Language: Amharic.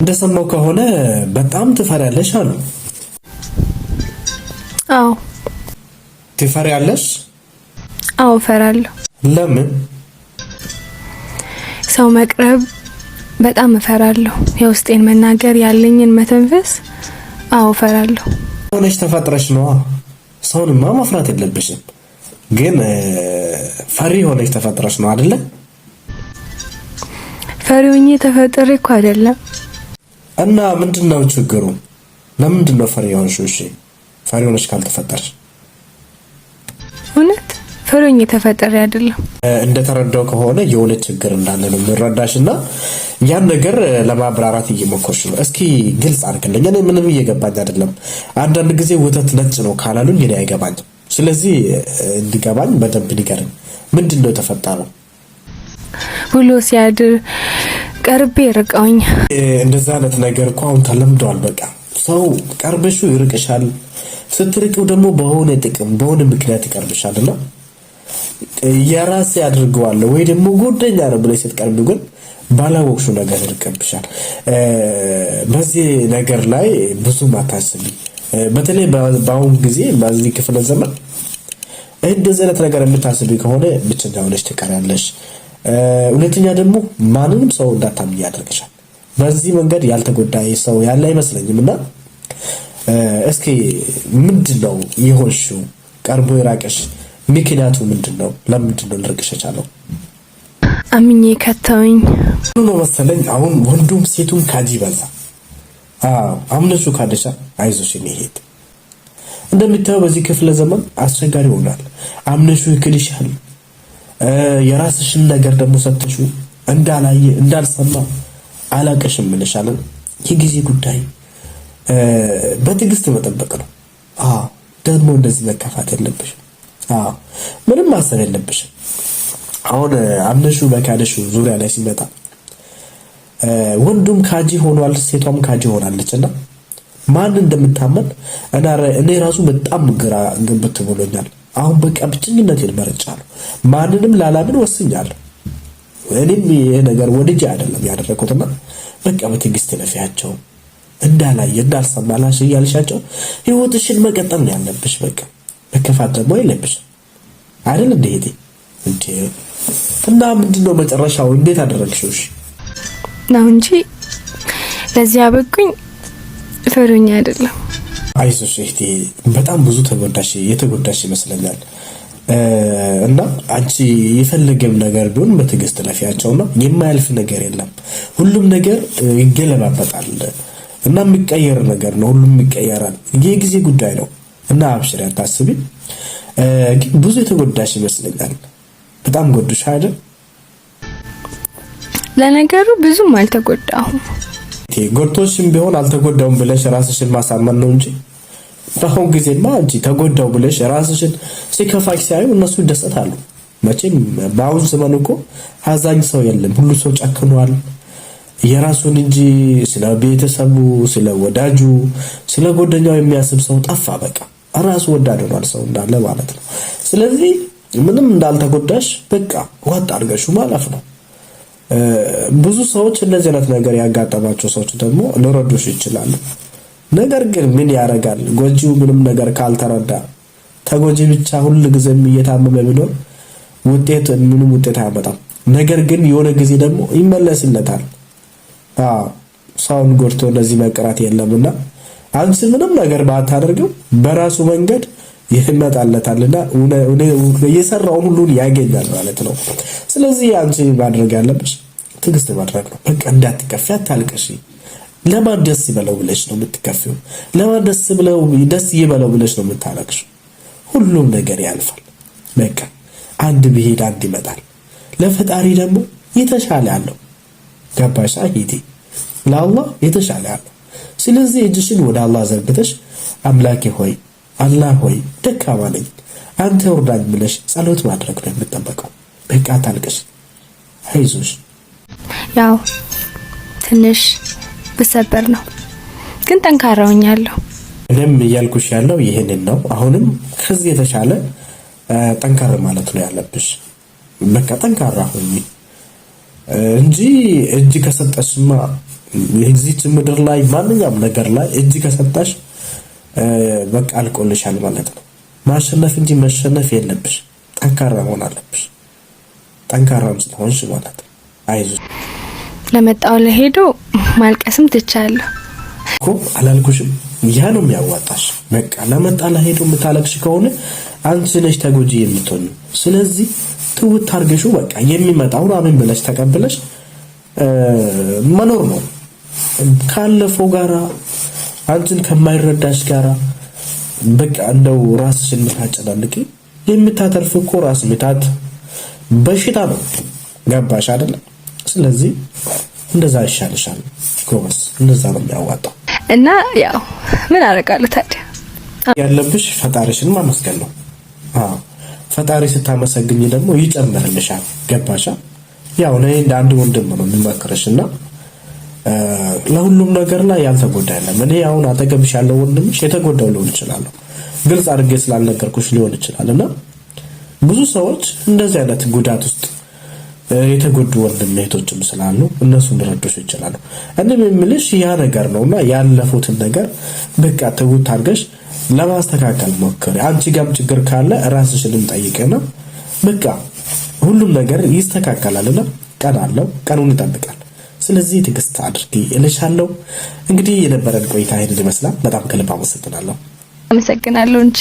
እንደሰማው ከሆነ በጣም ትፈሪያለሽ አሉ። አዎ ትፈሪያለሽ? አዎ እፈራለሁ። ለምን? ሰው መቅረብ በጣም እፈራለሁ። የውስጤን መናገር ያለኝን መተንፈስ አዎ እፈራለሁ። ሆነሽ ተፈጥረሽ ነው። ሰውንማ መፍራት የለብሽም። ግን ፈሪ ሆነሽ ተፈጥረሽ ነው አይደለ? ፈሪውኝ ተፈጥሬ እኮ አይደለም። እና ምንድነው ችግሩ? ለምንድነው ፈሪ ሆንሽ? እሺ ፈሪ ሆነሽ ካልተፈጠርሽ እውነት ፈሪውኝ ተፈጥሬ አይደለም። እንደተረዳው ከሆነ የሆነ ችግር እንዳለ ነው የምረዳሽና ያን ነገር ለማብራራት እየሞከርሽ ነው። እስኪ ግልጽ አድርግልኝ። እኔ ምንም እየገባኝ አይደለም። አንዳንድ ጊዜ ወተት ነጭ ነው ካላሉኝ እኔ አይገባኝም። ስለዚህ እንዲገባኝ በደንብ ንገረኝ። ምንድነው የተፈጠረው? ውሎ ሲያድር ቀርቤ ይርቀውኝ። እንደዛ አይነት ነገር እኮ አሁን ተለምዷል። በቃ ሰው ቀርበሹ ይርቅሻል። ስትርቂው ደግሞ በሆነ ጥቅም በሆነ ምክንያት ይቀርብሻልና የራሴ አድርገዋለሁ ወይ ደግሞ ጎደኛ ነው ብለሽ ስትቀርቢው ግን ባላወቅሽው ነገር ይርቅብሻል። በዚህ ነገር ላይ ብዙም አታስቢ። በተለይ በአሁን ጊዜ በዚህ ክፍለ ዘመን እንደዚህ አይነት ነገር የምታስቢ ከሆነ ብቸኛ ሆነሽ ትቀሪያለሽ። ሁለተኛ ደግሞ ማንንም ሰው እንዳታምኚ ያደርግሻል። በዚህ መንገድ ያልተጎዳ ሰው ያለ አይመስለኝምና እስኪ ምንድነው ይሆንሽው? ቀርቦ ይራቀሽ ምክንያቱ ምንድነው? ለምንድነው ልርቅሽ የቻለው? አምኜ ከተውኝ ነው መሰለኝ። አሁን ወንዱም ሴቱም ካጂ በዛ። አምነሹ ካደሻ አይዞሽ ይሄድ። እንደምታየው በዚህ ክፍለ ዘመን አስቸጋሪ ሆኗል። አምነሹ ይክድሻል። የራስሽን ነገር ደግሞ ሰጥተሹ እንዳላየ እንዳልሰማ አላቀሽም ምንሻለን። የጊዜ ጉዳይ በትዕግስት መጠበቅ ነው። ደግሞ እንደዚህ መከፋት የለብሽም። ምንም ማሰብ የለብሽም። አሁን አምነሹ በካደሹ ዙሪያ ላይ ሲመጣ ወንዱም ካጂ ሆኗል፣ ሴቷም ካጂ ሆናለችና ማን እንደምታመን እኔ ራሱ በጣም ግራ ግብት ብሎኛል። አሁን በቃ ብቸኝነቴን መርጫለሁ። ማንንም ላላምን ወስኛለሁ። እኔም ይሄ ነገር ወድጄ አይደለም ያደረኩትና በቃ በትዕግስት ለፊያቸው እንዳላየ እንዳልሰማላሽ እያልሻቸው ህይወትሽን መቀጠል ነው ያለብሽ። በቃ መከፋት ደግሞ የለብሽ አይደል እንዴ? እና ምንድነው መጨረሻው? እንዴት አደረግሽው? እሺ ነው እንጂ ለዚህ አበቁኝ ፈሩኝ አይደለም። አይዞሽ እህቴ፣ በጣም ብዙ የተጎዳሽ ይመስለኛል። እና አንቺ የፈለገም ነገር ቢሆን በትዕግስት ለፊያቸውና የማያልፍ ነገር የለም። ሁሉም ነገር ይገለባበጣል እና የሚቀየር ነገር ነው። ሁሉም ይቀየራል። የጊዜ ጉዳይ ነው እና አብሽሪ፣ አታስቢ። ግን ብዙ የተጎዳሽ ይመስለኛል። በጣም ጎድሽ አይደል? ለነገሩ ብዙም አልተጎዳሁም። ጎድቶሽም ቢሆን አልተጎዳውም ብለሽ ራስሽን ማሳመን ነው እንጂ በአሁን ጊዜማ አንቺ ተጎዳው ብለሽ ራስሽን ሲከፋሽ ሲያዩ እነሱ ይደሰታሉ። መቼም በአሁን ዘመን እኮ አዛኝ ሰው የለም። ሁሉ ሰው ጨክኗል። የራሱን እንጂ ስለ ቤተሰቡ፣ ስለ ወዳጁ፣ ስለ ጓደኛው የሚያስብ ሰው ጠፋ። በቃ ራሱ ወዳድ ሆኗል ሰው እንዳለ ማለት ነው። ስለዚህ ምንም እንዳልተጎዳሽ በቃ ዋጥ አድርገሽ ማለፍ ነው። ብዙ ሰዎች እንደዚህ አይነት ነገር ያጋጠማቸው ሰዎች ደግሞ ሊረዱሽ ይችላሉ። ነገር ግን ምን ያረጋል? ጎጂው ምንም ነገር ካልተረዳ ተጎጂ ብቻ ሁሉ ጊዜም እየታመመ ቢኖር ምንም ውጤት አያመጣም። ነገር ግን የሆነ ጊዜ ደግሞ ይመለስለታል። ሰውን ጎድቶ እንደዚህ መቅራት የለምና አንቺ ምንም ነገር ባታደርገው በራሱ መንገድ ይመጣለታልና የሰራውን ሁሉ ያገኛል ማለት ነው። ስለዚህ አንቺ ማድረግ ያለብሽ ትዕግስት ማድረግ ነው። በቃ እንዳትከፊ፣ አታልቅሽ። ለማን ደስ ይበለው ብለሽ ነው የምትከፊው? ለማን ደስ ይበለው ብለሽ ነው የምታለቅሽው? ሁሉም ነገር ያልፋል። በቃ አንድ ቢሄድ አንድ ይመጣል። ለፈጣሪ ደግሞ የተሻለ አለው። ገባሽ እህቴ? ለአላህ የተሻለ አለው። ስለዚህ እጅሽን ወደ አላህ ዘርግተሽ አምላኬ ሆይ፣ አላህ ሆይ ደካማ ነኝ አንተ እርዳኝ ብለሽ ጸሎት ማድረግ ነው የምትጠበቀው። በቃ አታልቅሽ፣ አይዞሽ። ያው ትንሽ ብሰበር ነው ግን ጠንካራ ሆኛለሁ። እኔም እያልኩሽ ያለው ይሄንን ነው። አሁንም ከዚህ የተሻለ ጠንካራ ማለት ነው ያለብሽ። በቃ ጠንካራ ሆኚ እንጂ እጅ ከሰጠሽማ እዚች ምድር ላይ ማንኛውም ነገር ላይ እጅ ከሰጣሽ በቃ አልቆልሻል ማለት ነው። ማሸነፍ እንጂ መሸነፍ የለብሽ። ጠንካራ መሆን አለብሽ። ጠንካራም ስለሆንሽ ማለት ነው። አይዞሽ። ለመጣው ለሄዶ ማልቀስም ትቻለሁ እኮ አላልኩሽም? ያ ነው የሚያዋጣሽ። በቃ ለመጣ ለሄዶ የምታለቅሽ ከሆነ አንቺ ነሽ ተጎጂ የምትሆኚ። ስለዚህ ትውት አድርገሽው በቃ የሚመጣውን አሜን ብለሽ ተቀብለሽ መኖር ነው። ካለፈው ጋራ አንቺን ከማይረዳሽ ጋራ በቃ እንደው ራስሽን የምታጨናንቂ የምታተርፍ እኮ ራስ ምታት በሽታ ነው። ገባሽ አይደለ? ስለዚህ እንደዛ ይሻልሻል ጎበስ። እንደዛ ነው የሚያዋጣው። እና ያው ምን አደርጋለሁ ታዲያ? ያለብሽ ፈጣሪሽን ማመስገን ነው። ፈጣሪ ስታመሰግኝ ደግሞ ይጨምርልሻል። ገባሻ? ያው እኔ እንደ አንድ ወንድም ነው የምመክርሽና ለሁሉም ነገር ላይ ያልተጎዳ የለም። እኔ አሁን አጠገብሽ ያለው ወንድምሽ የተጎዳው ሊሆን ይችላል፣ ግልጽ አድርጌ ስላልነገርኩሽ ሊሆን ይችላልና ብዙ ሰዎች እንደዚህ አይነት ጉዳት ውስጥ የተጎዱ ወንድም እህቶችም ስላሉ እነሱን ሊረዱሽ ይችላሉ። እኔም የምልሽ ያ ነገር ነውና ያለፉትን ነገር በቃ ትውት አድርገሽ ለማስተካከል ሞክሪ። አንቺ ጋርም ችግር ካለ ራስሽንም ጠይቂና በቃ ሁሉም ነገር ይስተካከላልና ቀኑን ይጠብቃል። ስለዚህ ትዕግስት አድርጊ እልሻለሁ። እንግዲህ የነበረን ቆይታ ይሄን ይመስላል። በጣም ከልብ አመሰግናለሁ። አመሰግናለሁ እንጂ